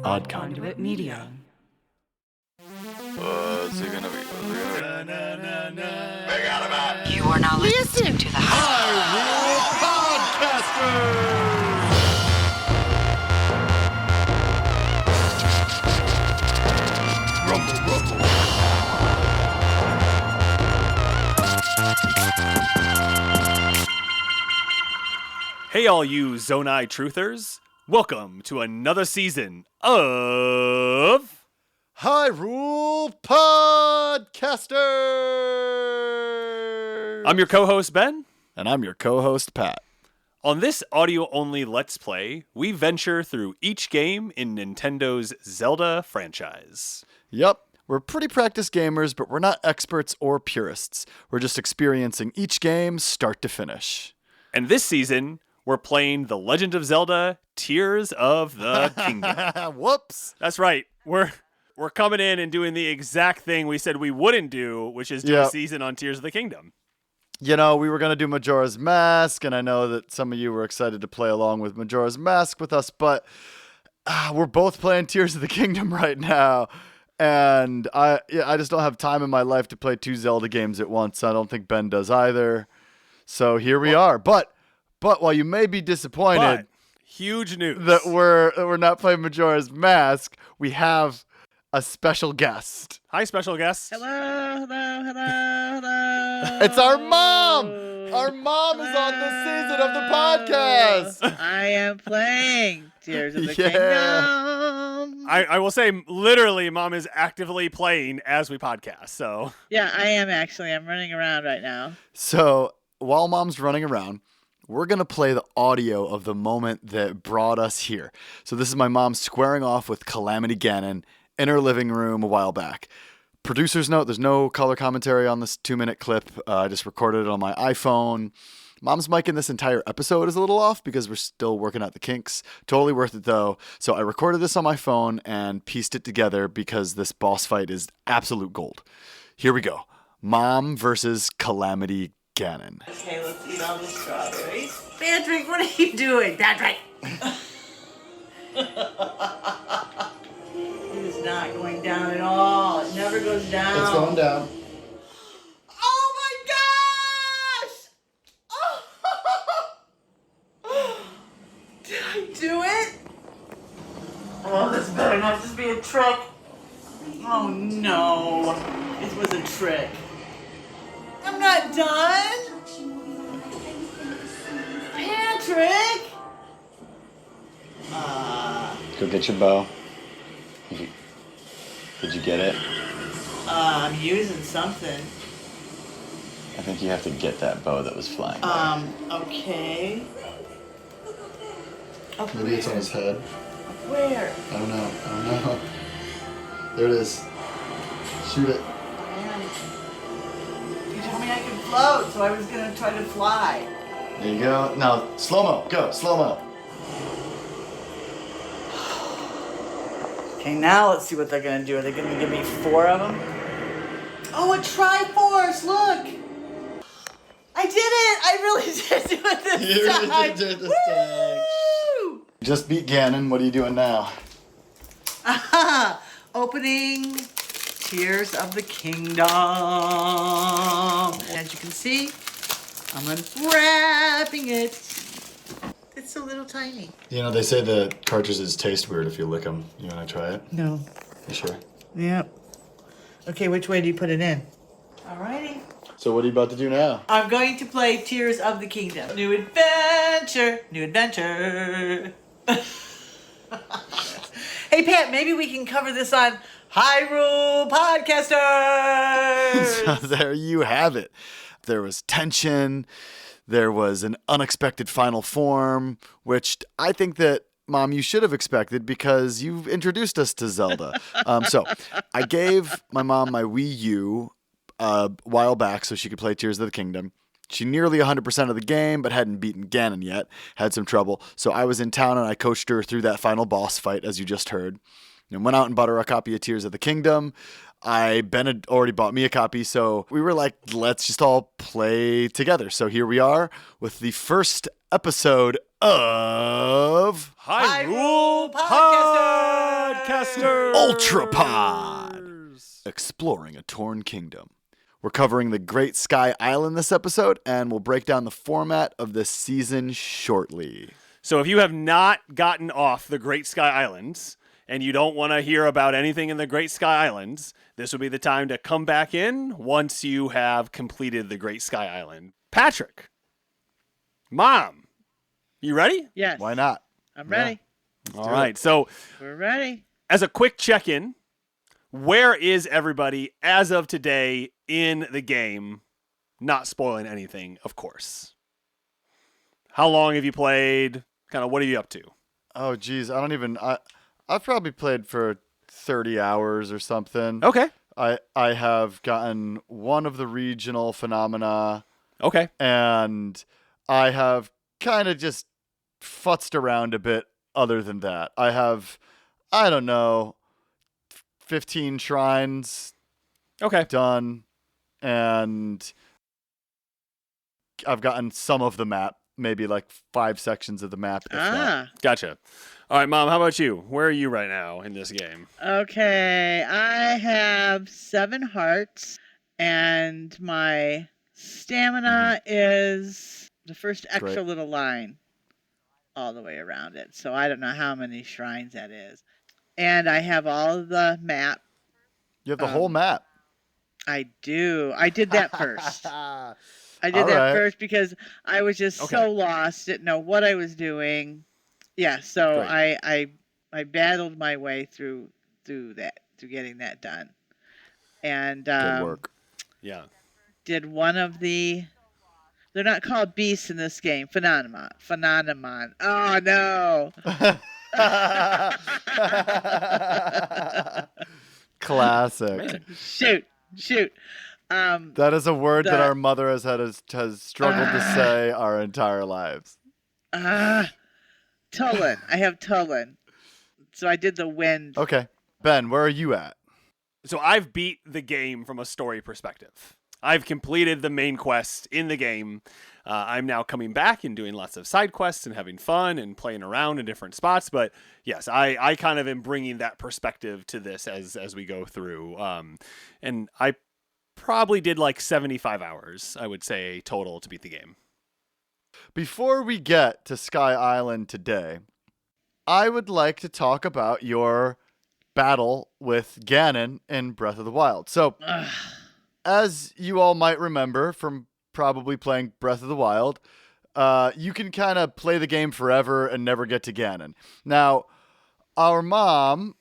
Odd Conduit Media. What's it gonna be? You are now listening to the Hyrule Podcasters! Rumble, rumble. Hey all you Zonai truthers, welcome to another season of Hyrule Podcasters! I'm your co-host Ben. And I'm your co-host Pat. On this audio-only Let's Play, we venture through each game in Nintendo's Zelda franchise. Yep, we're pretty practiced gamers, but we're not experts or purists. We're just experiencing each game start to finish. And this season, we're playing The Legend of Zelda Tears of the Kingdom. Whoops! That's right, we're coming in and doing the exact thing we said we wouldn't do, which is do a season on Tears of the Kingdom. You know, we were going to do Majora's Mask, and I know that some of you were excited to play along with Majora's Mask with us, but we're both playing Tears of the Kingdom right now, and I just don't have time in my life to play two Zelda games at once. I don't think Ben does either. So here we are. But while you may be disappointed huge news that we're not playing Majora's Mask, we have a special guest. Hi, special guest. Hello. It's our mom. Our mom is on this season of the podcast. I am playing Tears of the Kingdom. I will say, literally, Mom is actively playing as we podcast. So Yeah, I am actually. I'm running around right now. So while Mom's running around, we're going to play the audio of the moment that brought us here. So this is my mom squaring off with Calamity Ganon in her living room a while back. Producer's note, there's no color commentary on this 2-minute clip. I just recorded it on my iPhone. Mom's mic in this entire episode is a little off because we're still working out the kinks. Totally worth it though. So I recorded this on my phone and pieced it together because this boss fight is absolute gold. Here we go. Mom versus Calamity Ganon. Okay, let's eat all the strawberries. Patrick, what are you doing? Patrick! It is not going down at all. It never goes down. It's going down. Oh my gosh! Did I do it? Oh, this better not just be a trick. Oh no. It was a trick. I'm not done. Patrick! Go get your bow. Did you get it? I'm using something. I think you have to get that bow that was flying. Okay. Oh, Maybe it's on his head. where? I don't know. There it is. Shoot it. You told me I could float, so I was gonna try to fly. There you go. Now, slow-mo. Go, slow-mo. Okay, now let's see what they're gonna do. Are they gonna give me 4 of them? Oh, a Triforce! Look! I did it! I really did do it this time! Woo! Just beat Ganon. What are you doing now? Aha! Opening Tears of the Kingdom. As you can see, I'm unwrapping it. It's so little tiny. You know, they say the cartridges taste weird if you lick them. You want to try it? No. You sure? Yep. Okay, which way do you put it in? Alrighty. So what are you about to do now? I'm going to play Tears of the Kingdom. New adventure! New adventure! Hey, Pat, maybe we can cover this on Hyrule Podcasters! So there you have it. There was tension. There was an unexpected final form, which I think that, Mom, you should have expected because you've introduced us to Zelda. So I gave my mom my Wii U a while back so she could play Tears of the Kingdom. She nearly 100% of the game, but hadn't beaten Ganon yet. Had some trouble. So I was in town and I coached her through that final boss fight, as you just heard. And went out and bought her a copy of Tears of the Kingdom. Ben had already bought me a copy, so we were like, let's just all play together. So here we are with the first episode of Hyrule Podcasters! Ultrapod, exploring a torn kingdom. We're covering the Great Sky Island this episode, and we'll break down the format of this season shortly. So if you have not gotten off the Great Sky Islands and you don't want to hear about anything in the Great Sky Islands, this will be the time to come back in once you have completed the Great Sky Island. Patrick, Mom, you ready? Yes. Why not? I'm ready. All right. So We're ready. as a quick check-in, where is everybody as of today in the game? Not spoiling anything, of course. How long have you played? Kind of what are you up to? Oh, geez. I've probably played for 30 hours or something. Okay. I have gotten one of the regional phenomena, Okay. and I have kind of just futzed around a bit other than that. I have, I don't know, 15 shrines Okay. done, and I've gotten some of the map, maybe like 5 sections of the map. If that. Gotcha. All right, Mom, how about you? Where are you right now in this game? Okay. I have 7 hearts, and my stamina is the first extra Great. little line all the way around it. So I don't know how many shrines that is. And I have all of the map. You have the whole map. I do. I did that first. I did All that right. first because I was just Okay. so lost, didn't know what I was doing. Yeah, so Great. I battled my way through getting that done, and Good work. Yeah. did one of the. They're not called beasts in this game. Phenomenon. Oh no! Classic. Amazing. Shoot. That is a word that The- our mother has struggled to say our entire lives. Tulin. I have Tulin. So I did the wind. Okay. Ben, where are you at? So I've beat the game from a story perspective. I've completed the main quest in the game. I'm now coming back and doing lots of side quests and having fun and playing around in different spots. But yes, I kind of am bringing that perspective to this as we go through. And I probably did like 75 hours, I would say, total to beat the game. Before we get to Sky Island today, I would like to talk about your battle with Ganon in Breath of the Wild. So, as you all might remember from probably playing Breath of the Wild, you can kind of play the game forever and never get to Ganon. Now, our mom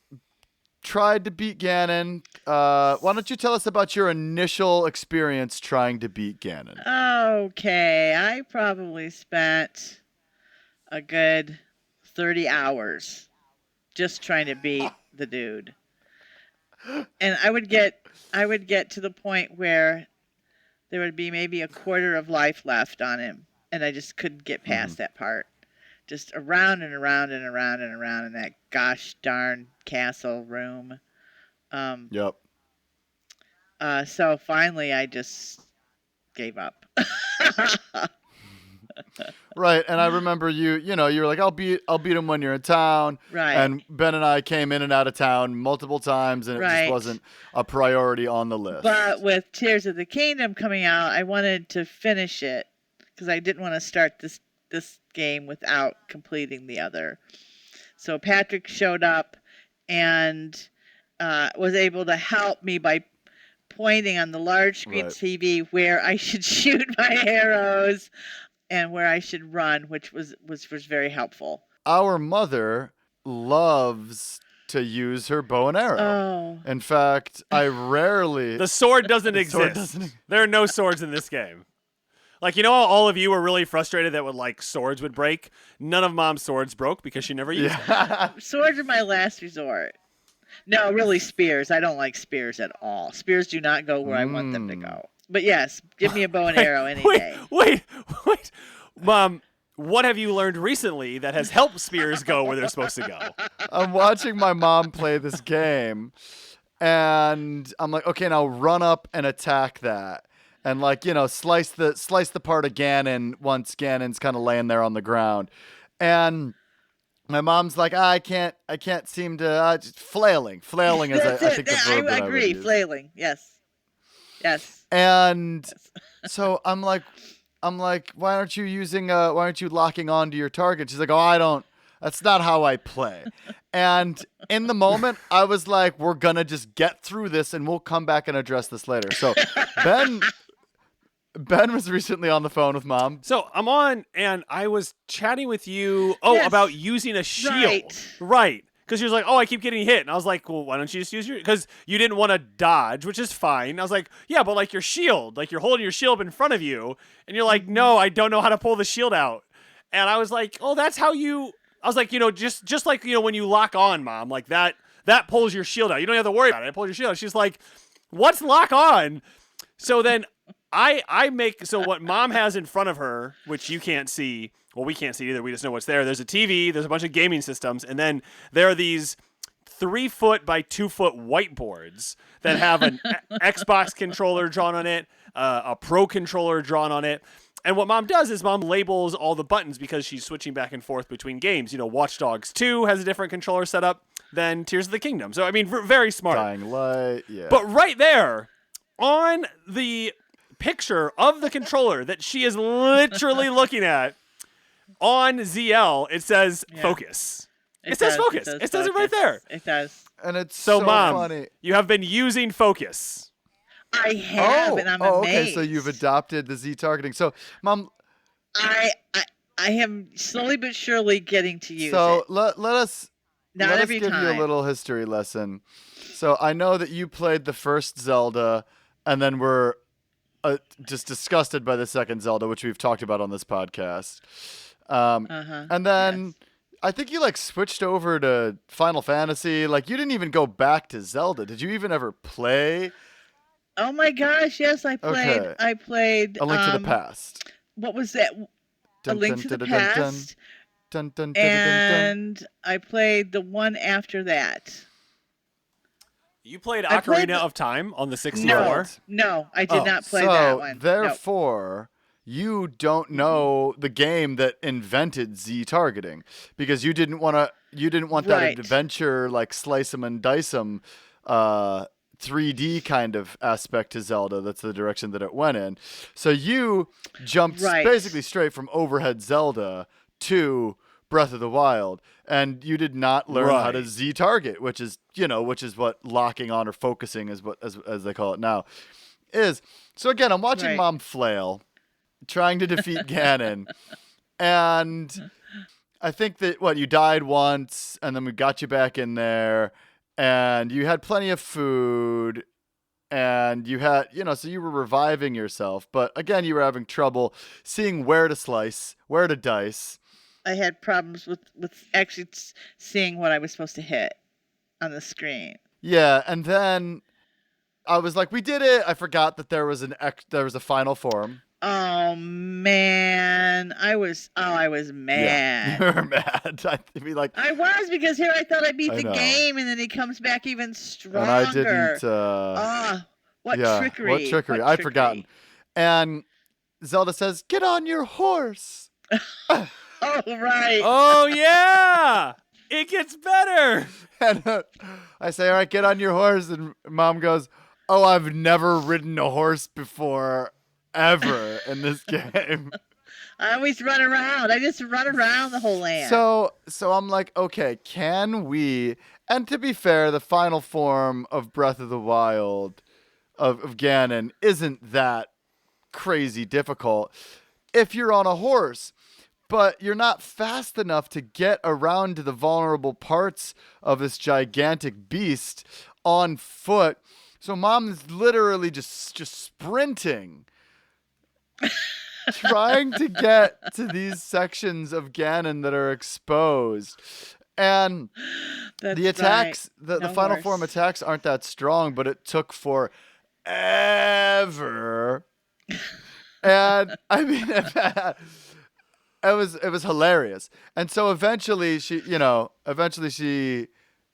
tried to beat Ganon. Why don't you tell us about your initial experience trying to beat Ganon? Okay, I probably spent a good 30 hours just trying to beat the dude. And I would get to the point where there would be maybe a quarter of life left on him, and I just couldn't get past that part. Just around and around and around and around in that gosh darn castle room. Yep. So finally I just gave up. Right, and I remember you were like, I'll beat him when you're in town. Right. And Ben and I came in and out of town multiple times, and it Right. just wasn't a priority on the list. But with Tears of the Kingdom coming out, I wanted to finish it because I didn't want to start this game without completing the other. So Patrick showed up and was able to help me by pointing on the large screen Right. TV where I should shoot my arrows and where I should run, which was very helpful. Our mother loves to use her bow and arrow. Oh. In fact, I rarely. The sword doesn't The sword exist. doesn't- There are no swords in this game. Like, you know how all of you were really frustrated that swords would break? None of Mom's swords broke because she never used them. Yeah. Swords are my last resort. No, really spears. I don't like spears at all. Spears do not go where I want them to go. But yes, give me a bow and arrow any day. Wait. Mom, what have you learned recently that has helped spears go where they're supposed to go? I'm watching my mom play this game, and I'm like, okay, now run up and attack that. And slice the part of Ganon once Ganon's kind of laying there on the ground. And My mom's like, I can't seem to just flailing is That's I it. think the verb I that agree. I would use. Flailing. Yes. And so I'm like, why aren't you locking on to your target? She's like, that's not how I play. And in the moment, I was like, we're gonna just get through this and we'll come back and address this later. So Ben was recently on the phone with Mom. So I'm on, and I was chatting with you. Yes. About using a shield, right? Because she was like, "Oh, I keep getting hit," and I was like, "Well, why don't you just use your?" Because you didn't want to dodge, which is fine. I was like, "Yeah, but like your shield, like you're holding your shield in front of you, and you're like, no, I don't know how to pull the shield out." And I was like, "Oh, that's how you." I was like, just like when you lock on, Mom, like that pulls your shield out. You don't have to worry about it. It pulls your shield out. She's like, "What's lock on?" So then. So what Mom has in front of her, which you can't see, well, we can't see either. We just know what's there. There's a TV, there's a bunch of gaming systems, and then there are these 3-foot by 2-foot whiteboards that have an Xbox controller drawn on it, a Pro controller drawn on it. And what Mom does is Mom labels all the buttons because she's switching back and forth between games. Watch Dogs 2 has a different controller setup than Tears of the Kingdom. So, I mean, very smart. Dying Light, yeah. But right there, on the picture of the controller that she is literally looking at on ZL, it says focus. It says focus. It says it right there. It does. And it's so Mom, funny. You have been using focus. I have, and I'm amazed. Okay, so you've adopted the Z targeting. So, Mom, I am slowly but surely getting to use it. So let us give you a time. little history lesson. So I know that you played the first Zelda, and then were just disgusted by the second Zelda, which we've talked about on this podcast. And then I think you switched over to Final Fantasy. Like you didn't even go back to Zelda. Did you even ever play? Oh my gosh! Yes, I played. Okay. I played A Link to the Past. What was that? A Link to the Past. And I played the one after that. You played Ocarina of Time on the 64? No, I did not play that one. Therefore, you don't know the game that invented Z targeting because you didn't want that adventure slice 'em and dice 'em 3D kind of aspect to Zelda. That's the direction that it went in. So you jumped basically straight from overhead Zelda to Breath of the Wild, and you did not learn how to Z target, which is what locking on or focusing is as they call it now is. So again, I'm watching Mom flail, trying to defeat Ganon, and I think that you died once, and then we got you back in there, and you had plenty of food, and you had so you were reviving yourself, but again you were having trouble seeing where to slice, where to dice. I had problems with actually seeing what I was supposed to hit on the screen. Yeah, and then I was like, "We did it!" I forgot that there was a final form. Oh man, I was mad. Yeah, you were mad. I was because here I thought I beat the game, and then he comes back even stronger. And I didn't. What trickery! What trickery! I'd forgotten. And Zelda says, "Get on your horse." Oh, right. Oh, yeah. It gets better. And I say, all right, get on your horse. And Mom goes, oh, I've never ridden a horse before, ever, in this game. I always run around. I just run around the whole land. So I'm like, okay, can we... And to be fair, the final form of Breath of the Wild of Ganon isn't that crazy difficult if you're on a horse. But you're not fast enough to get around to the vulnerable parts of this gigantic beast on foot. So Mom is literally just sprinting, trying to get to these sections of Ganon that are exposed. And the attacks, the final form attacks aren't that strong, but it took forever. And I mean, it was hilarious. And so eventually she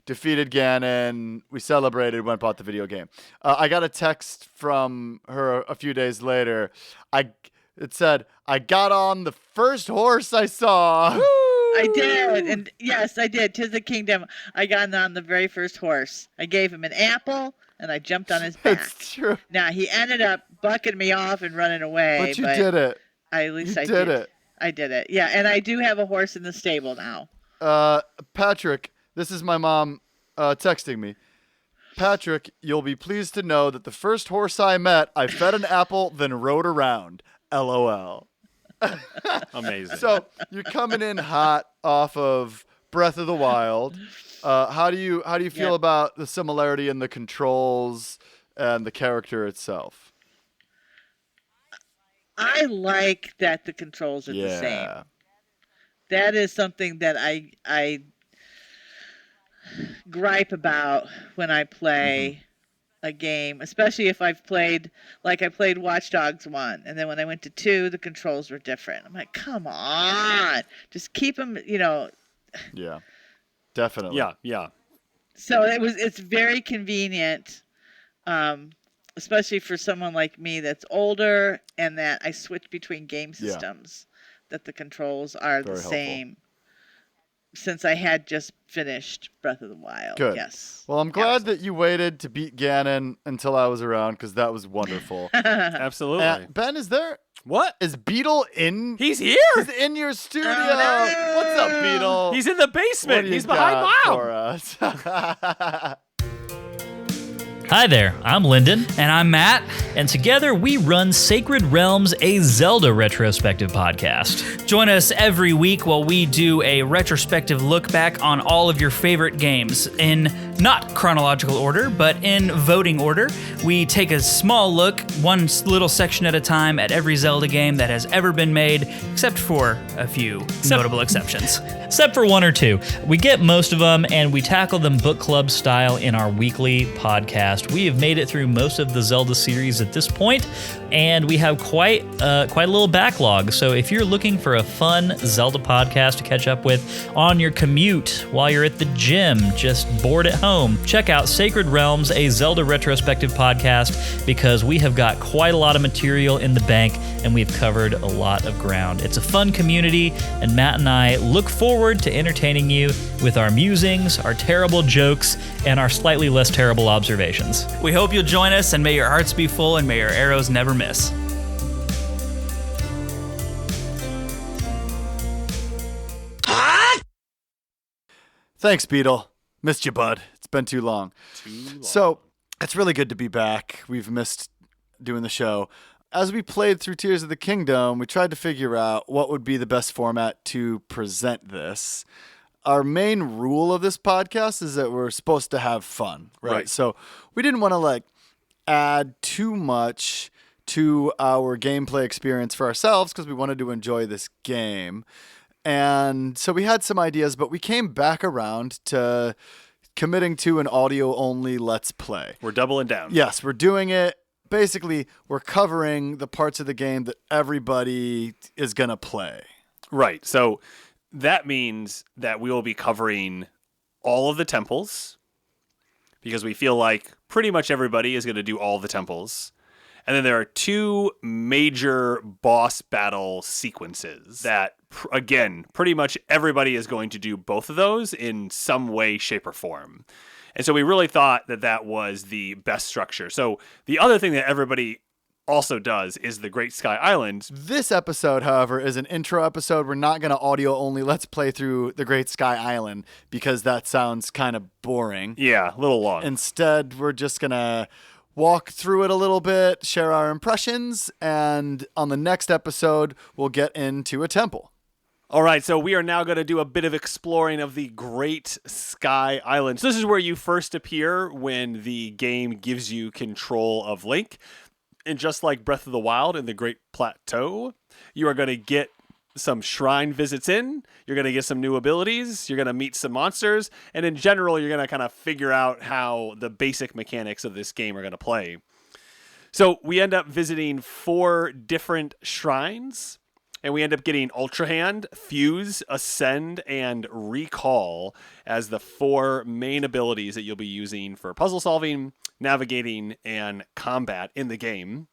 defeated Ganon. We celebrated, went bought the video game. I got a text from her a few days later. It said, I got on the first horse I saw. Woo! I did, and yes, I did. 'Tis the Kingdom. I got on the very first horse. I gave him an apple, and I jumped on his back. It's true. Now he ended up bucking me off and running away. But you did it. At least You I did it. I did it. Yeah, and I do have a horse in the stable now. Patrick, this is my mom texting me. Patrick, you'll be pleased to know that the first horse I met, I fed an apple, then rode around. LOL. Amazing. So you're coming in hot off of Breath of the Wild. How do you feel about the similarity in the controls and the character itself? I like that the controls are the same. That is something that I gripe about when I play a game, especially if I've played, like I played Watch Dogs 1, and then when I went to 2, the controls were different. I'm like, come on, just keep them, Yeah, definitely. Yeah. So it's very convenient, especially for someone like me that's older and that I switch between game systems, that the controls are Very the helpful. same. Since I had just finished Breath of the Wild. Good. Yes. Well, I'm glad that you waited to beat Ganon until I was around, because that was wonderful. Absolutely. Ben, is What? Beetle in? He's here. He's in your studio. no! What's up, Beetle? He's in the What basement. do you He's behind got Mom. for us? Hi there, I'm Lyndon. And I'm Matt. And together we run Sacred Realms, a Zelda retrospective podcast. Join us every week while we do a retrospective look back on all of your favorite games in not chronological order, but in voting order. We take a small look, one little section at a time, at every Zelda game that has ever been made, except for a few notable exceptions. Except for one or two. We get most of them and we tackle them book club style in our weekly podcast. We have made it through most of the Zelda series at this point, and we have quite a little backlog. So if you're looking for a fun Zelda podcast to catch up with on your commute, while you're at the gym, just bored at home, check out Sacred Realms, a Zelda retrospective podcast, because we have got quite a lot of material in the bank and we've covered a lot of ground. It's a fun community, and Matt and I look forward to entertaining you with our musings, our terrible jokes, and our slightly less terrible observations. We hope you'll join us, and may your hearts be full and may your arrows never miss. Thanks, Beetle. Missed you, bud. It's been too long. So it's really good to be back. We've missed doing the show. As we played through Tears of the Kingdom, we tried to figure out what would be the best format to present this. Our main rule of this podcast is that we're supposed to have fun, right? So we didn't want to add too much to our gameplay experience for ourselves, because we wanted to enjoy this game. And so we had some ideas, but we came back around to committing to an audio-only Let's Play. We're doubling down. Yes, we're doing it. Basically, we're covering the parts of the game that everybody is going to play. Right. So that means that we will be covering all of the temples, because we feel like pretty much everybody is going to do all the temples. And then there are two major boss battle sequences that, again, pretty much everybody is going to do both of those in some way, shape, or form. And so we really thought that that was the best structure. So the other thing that everybody also does is the Great Sky Island. This episode, however, is an intro episode. We're not going to audio only. Let's play through the Great Sky Island, because that sounds kind of boring. Yeah, a little long. Instead, we're just going to walk through it a little bit, share our impressions, and on the next episode, we'll get into a temple. All right, so we are now going to do a bit of exploring of the Great Sky Island. So this is where you first appear when the game gives you control of Link. And just like Breath of the Wild in the Great Plateau, you are going to get some shrine visits in. You're going to get some new abilities. You're going to meet some monsters. And in general, you're going to kind of figure out how the basic mechanics of this game are going to play. So we end up visiting 4 different shrines. And we end up getting Ultra Hand, Fuse, Ascend, and Recall as the 4 main abilities that you'll be using for puzzle solving, navigating, and combat in the game.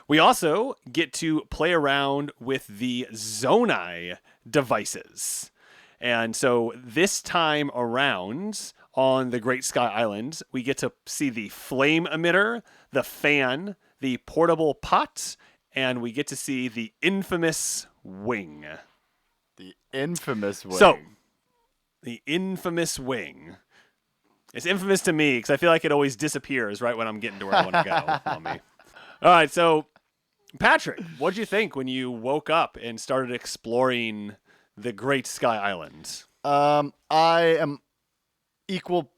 We also get to play around with the Zonai devices. And so this time around on the Great Sky Island, we get to see the flame emitter, the fan, the portable pot, and we get to see the infamous wing. The infamous wing. So, the infamous wing. It's infamous to me because I feel like it always disappears right when I'm getting to where I want to go. On me. All right, so Patrick, what'd you think when you woke up and started exploring the Great Sky Island? I am equal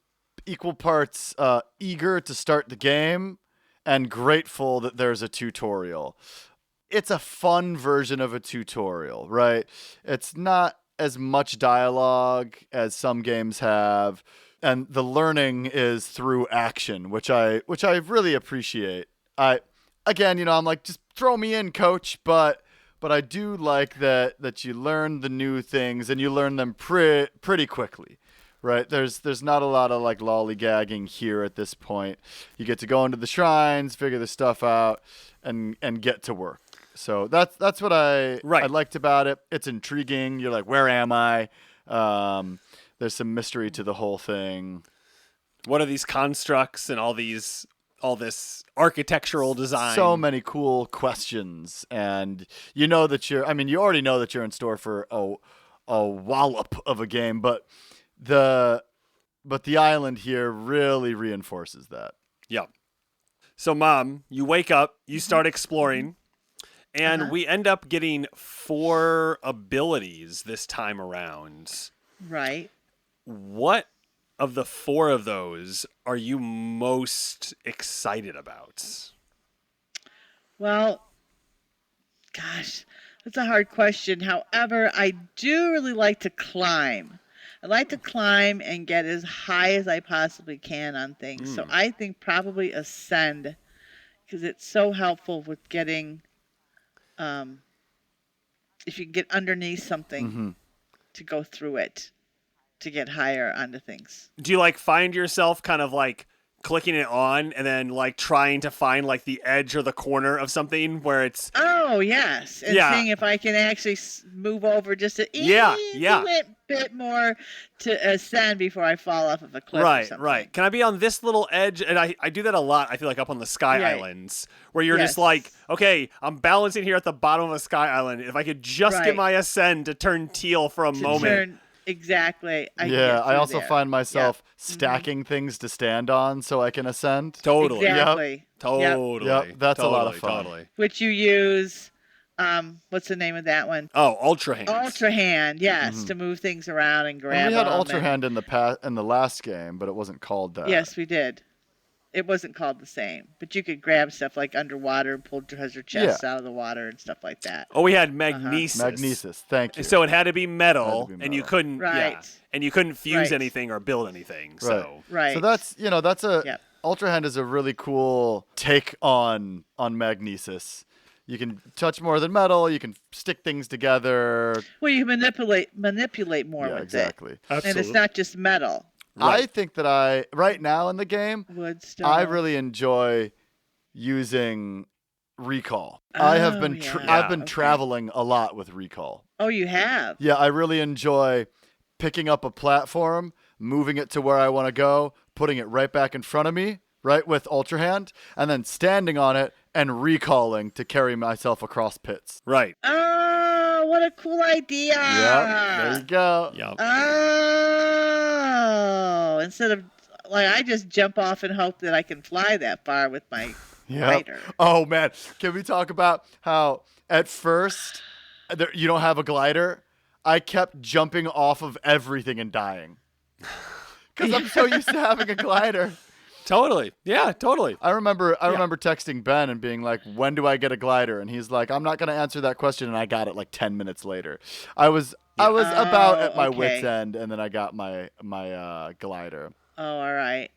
parts eager to start the game and grateful that there's a tutorial. It's a fun version of a tutorial, right? It's not as much dialogue as some games have, and the learning is through action, which I really appreciate. Again, I'm like, just throw me in, coach, but I do like that you learn the new things and you learn them pretty quickly. Right, there's not a lot of like lollygagging here at this point. You get to go into the shrines, figure the stuff out, and get to work. So that's what I liked about it. It's intriguing. You're like, where am I? There's some mystery to the whole thing. What are these constructs and all this architectural design? So many cool questions, and you already know that you're in store for a wallop of a game, but the island here really reinforces that. Yeah. So, Mom, you wake up, you start exploring, and we end up getting 4 abilities this time around. Right. What of the 4 of those are you most excited about? Well, gosh, that's a hard question. However, I do really like to climb. I like to climb and get as high as I possibly can on things. So I think probably ascend, because it's so helpful with getting, if you can get underneath something to go through it, to get higher onto things. Do you find yourself kind of clicking it on and then trying to find the edge or the corner of something where it's yes, and seeing if I can actually move over just a bit more to ascend before I fall off of a cliff or something. Right. Can I be on this little edge? And I do that a lot, I feel like, up on the Sky Islands, where you're just okay, I'm balancing here at the bottom of a Sky Island. If I could just get my ascend to turn teal for a moment. Exactly. I also find myself stacking things to stand on so I can ascend. Totally. Exactly. Yep. Totally. Yep. That's a lot of fun. Totally. Which you use, what's the name of that one? Oh, Ultra Hand. Ultra Hand, yes, to move things around and grab them. We had Ultra Hand in the last game, but it wasn't called that. Yes, we did. It wasn't called the same, but you could grab stuff underwater and pull treasure chests out of the water and stuff like that. Oh, we had Magnesis. Magnesis, thank you. So it had to be metal, and you couldn't, and you couldn't fuse anything or build anything. So right. So that's Ultra Hand is a really cool take on Magnesis. You can touch more than metal. You can stick things together. Well, you can manipulate more with exactly. it. Absolutely. And it's not just metal. Right. I think that right now in the game, I really enjoy using recall. I've been traveling a lot with recall. Oh, you have? Yeah, I really enjoy picking up a platform, moving it to where I want to go, putting it right back in front of me, right, with Ultra Hand, and then standing on it and recalling to carry myself across pits. Right. Oh, what a cool idea. Yep, there you go. Yep. Oh, instead of, I just jump off and hope that I can fly that far with my glider. Oh, man. Can we talk about how at first you don't have a glider? I kept jumping off of everything and dying. Because I'm so used to having a glider. Totally. Yeah, totally. I remember texting Ben and being like, when do I get a glider? And he's like, I'm not going to answer that question. And I got it 10 minutes later. I was about at my wit's end, and then I got my glider. Oh, all right.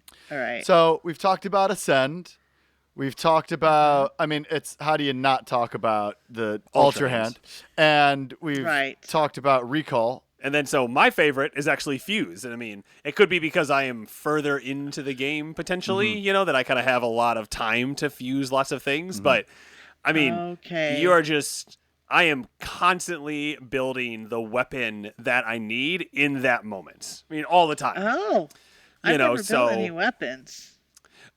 So we've talked about Ascend. We've talked about, it's how do you not talk about the Ultra Hand? And we've talked about Recall. And then, so my favorite is actually Fuse. And it could be because I am further into the game potentially, that I kind of have a lot of time to fuse lots of things. But, you are just, I am constantly building the weapon that I need in that moment. I mean, all the time. Oh, I've never built any weapons.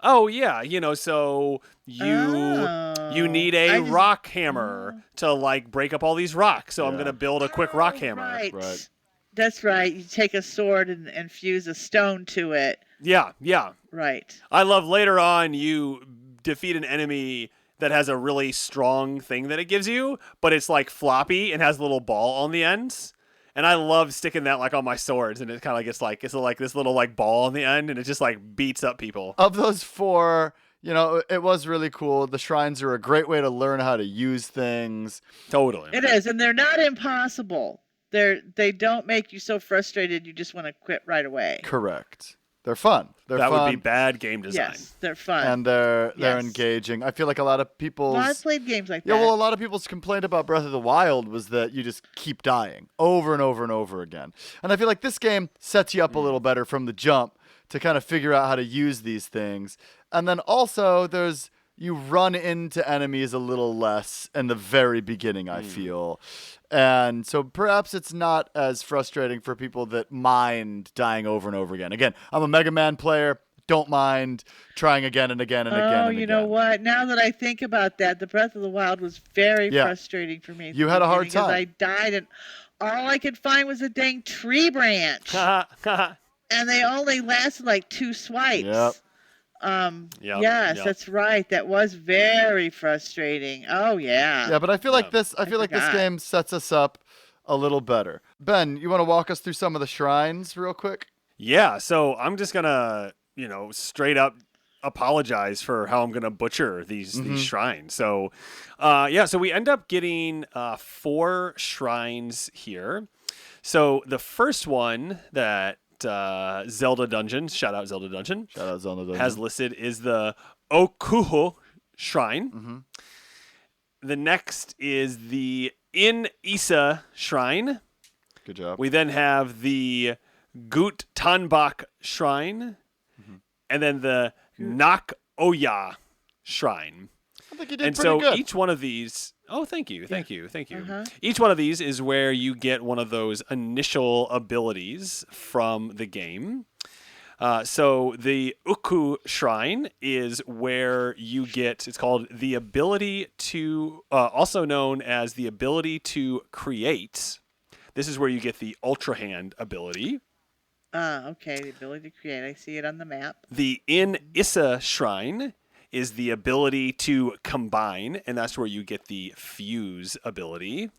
Oh yeah, so you need a rock hammer to like break up all these rocks. So I'm gonna build a quick rock hammer. Right. That's right. You take a sword and fuse a stone to it. Yeah. Right. I love later on you defeat an enemy that has a really strong thing that it gives you, but it's like floppy and has a little ball on the ends. And I love sticking that like on my swords, and it kind of gets like it's like this little like ball on the end, and it just like beats up people. Of those 4, it was really cool. The shrines are a great way to learn how to use things. Totally. It is, and they're not impossible. They don't make you so frustrated you just want to quit right away. Correct. They're fun. That would be bad game design. Yes, they're fun. And they're engaging. I feel like a lot of people's... Well, I've played games like that. Yeah, well, a lot of people's complaint about Breath of the Wild was that you just keep dying over and over and over again. And I feel like this game sets you up a little better from the jump to kind of figure out how to use these things. And then also you run into enemies a little less in the very beginning, I feel. And so perhaps it's not as frustrating for people that mind dying over and over again. Again, I'm a Mega Man player. Don't mind trying again and again and again and again. Oh, you know what? Now that I think about that, the Breath of the Wild was very frustrating for me. You had a hard time. Because I died and all I could find was a dang tree branch. And they only lasted like 2 swipes. Yep. Yes, that's right. That was very frustrating. Oh yeah. Yeah, but I feel like this game sets us up a little better. Ben, you want to walk us through some of the shrines real quick? Yeah, so I'm just gonna, straight up apologize for how I'm gonna butcher these shrines. So so we end up getting 4 shrines here. So the first one that Zelda Dungeon, shout out Zelda Dungeon, has listed is the Okuho Shrine. The next is the In Isa Shrine. Good job. We then have the Gut Tanbak Shrine, and then the Nak Oya Shrine. I think you did and pretty so good. Each one of these... Oh, thank you. Each one of these is where you get one of those initial abilities from the game. So the Uku Shrine is where you get, it's called the ability to, also known as the ability to create. This is where you get the Ultra Hand ability. Okay, the ability to create. I see it on the map. The In Issa Shrine is the ability to combine, and that's where you get the fuse ability.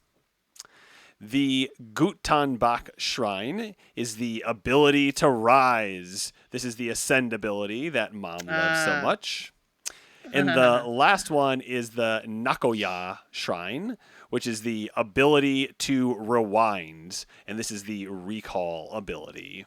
The Gutanbak Shrine is the ability to rise. This is the ascend ability that Mom loves so much. And the last one is the Nakoya Shrine, which is the ability to rewind, and this is the recall ability.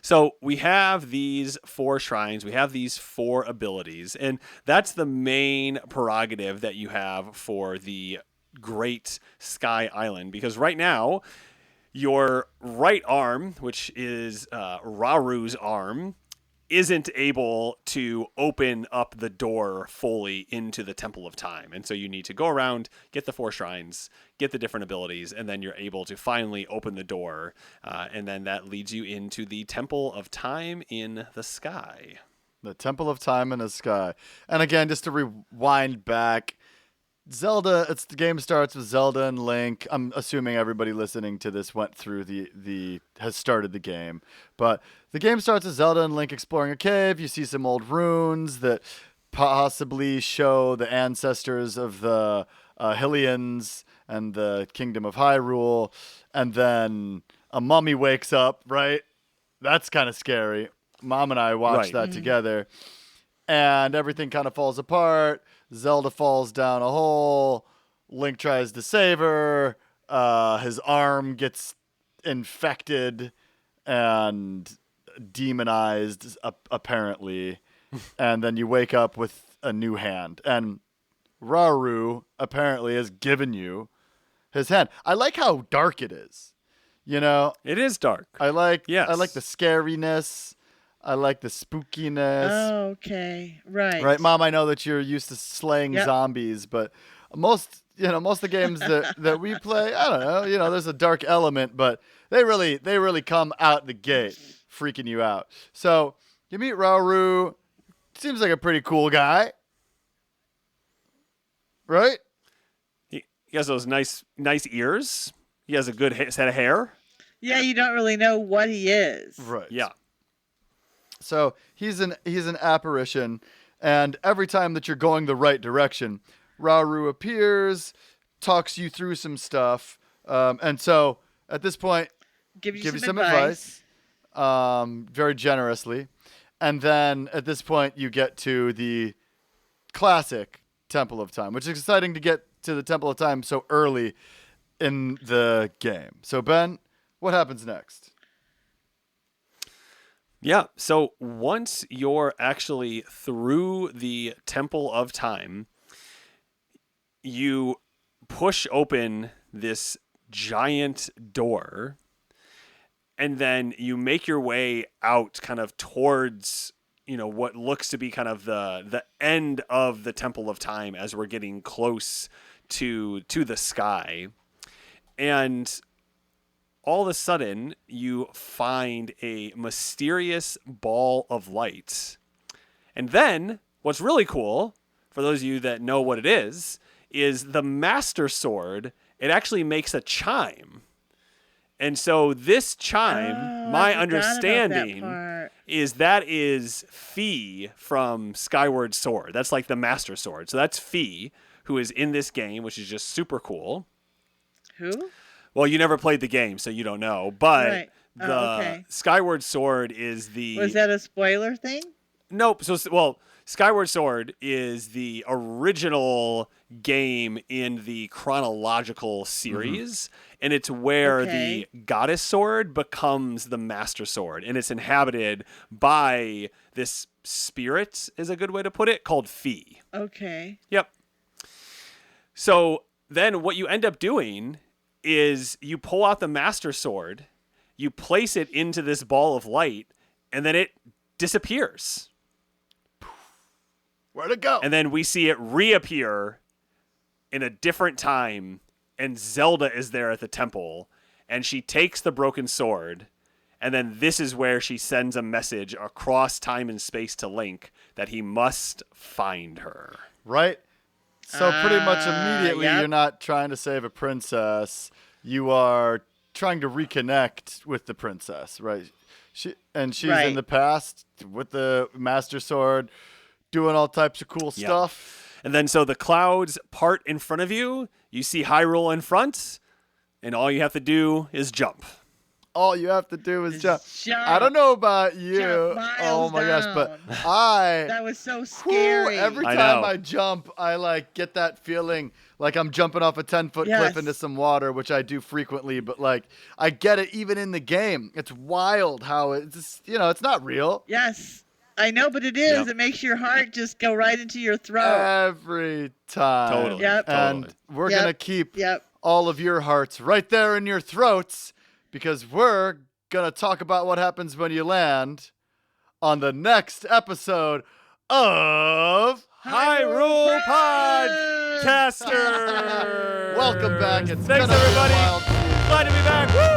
So we have these 4 shrines, we have these 4 abilities, and that's the main prerogative that you have for the Great Sky Island, because right now your right arm, which is Raru's arm, isn't able to open up the door fully into the Temple of Time. And so you need to go around, get the 4 shrines, get the different abilities, and then you're able to finally open the door. And then that leads you into the Temple of Time in the sky. The Temple of Time in the sky. And again, just to rewind back, Zelda, the game starts with Zelda and Link. I'm assuming everybody listening to this went through has started the game. But the game starts with Zelda and Link exploring a cave. You see some old runes that possibly show the ancestors of the Hylians and the Kingdom of Hyrule. And then a mummy wakes up, right? That's kind of scary. Mom and I watched that together. And everything kind of falls apart. Zelda falls down a hole. Link tries to save her. His arm gets infected and demonized, apparently. And then you wake up with a new hand. And Raru apparently has given you his hand. I like how dark it is. It is dark. I like the scariness. I like the spookiness. Oh, okay. Right. Right, Mom, I know that you're used to slaying zombies, but most of the games that we play, I don't know, there's a dark element, but they really come out the gate freaking you out. So you meet Rauru, seems like a pretty cool guy, right? He has those nice ears. He has a good set of hair. Yeah, you don't really know what he is. Right. Yeah. So he's an apparition, and every time that you're going the right direction, Rauru appears, talks you through some stuff, and so at this point, Give you you some advice, very generously, and then at this point you get to the classic Temple of Time, which is exciting to get to the Temple of Time so early in the game. So Ben, what happens next? Yeah, so once you're actually through the Temple of Time, you push open this giant door, and then you make your way out kind of towards, what looks to be kind of the end of the Temple of Time as we're getting close to the sky. And all of a sudden, you find a mysterious ball of light. And then, what's really cool, for those of you that know what it is the Master Sword. It actually makes a chime. And so this chime, my understanding, that is Fi from Skyward Sword. That's like the Master Sword. So that's Fi, who is in this game, which is just super cool. Who? Well, you never played the game, so you don't know. But Right. Okay. Skyward Sword is the... Was that a spoiler thing? Nope. So, Skyward Sword is the original game in the chronological series, and it's where the Goddess Sword becomes the Master Sword, and it's inhabited by this spirit, is a good way to put it, called Fi. Okay. Yep. So then what you end up doing is you pull out the Master Sword, you place it into this ball of light, and then it disappears. Where'd it go? And then we see it reappear in a different time, and Zelda is there at the temple, and she takes the broken sword, and then this is where she sends a message across time and space to Link that he must find her. Right? So pretty much immediately yep. you're not trying to save a princess. You are trying to reconnect with the princess, right? She's Right. in the past with the Master Sword, doing all types of cool stuff. And then so the clouds part in front of you. You see Hyrule in front, and all you have to do is jump. All you have to do is jump. Jump. I don't know about you. Jump miles Oh my gosh, but down. That was so scary. Every I time know. I jump, I get that feeling like I'm jumping off a 10-foot Yes. cliff into some water, which I do frequently, but I get it even in the game. It's wild how it's it's not real. Yes. I know, but it is. Yep. It makes your heart just go right into your throat. Every time. Totally. Yep. And we're Yep. going to keep Yep. all of your hearts right there in your throats because we're going to talk about what happens when you land on the next episode of Hyrule Podcasters! Welcome back. It's Thanks, been a everybody. while. Glad to be back. Woo!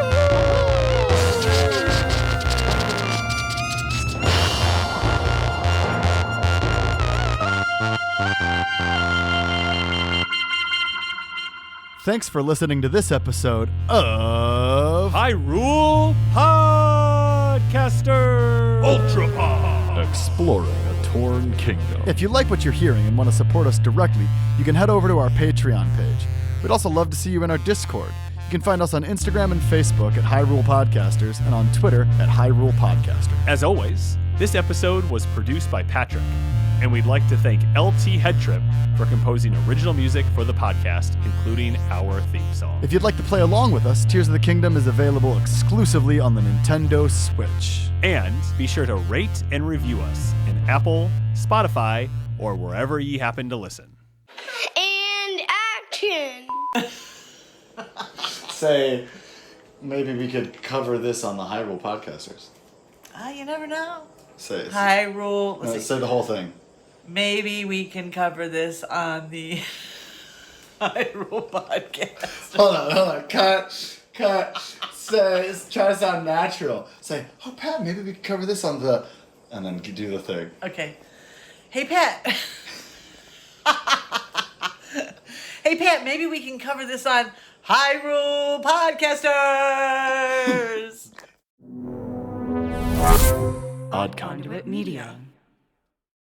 Thanks for listening to this episode of Hyrule Podcasters! Ultra Pod! Exploring a Torn Kingdom. If you like what you're hearing and want to support us directly, you can head over to our Patreon page. We'd also love to see you in our Discord. You can find us on Instagram and Facebook at Hyrule Podcasters and on Twitter at Hyrule Podcaster. As always, this episode was produced by Patrick, and we'd like to thank LT Headtrip for composing original music for the podcast, including our theme song. If you'd like to play along with us, Tears of the Kingdom is available exclusively on the Nintendo Switch. And be sure to rate and review us in Apple, Spotify, or wherever ye happen to listen. And action! Say, maybe we could cover this on the Hyrule Podcasters. You never know. Say, Hyrule. Let's see. say the whole thing. Maybe we can cover this on the Hyrule Podcast. Hold on. Cut. Say, try to sound natural. Say, oh, Pat, maybe we could cover this on the... And then do the thing. Okay. Hey, Pat. Hey, Pat, maybe we can cover this on Hyrule Podcasters. Conduit Media.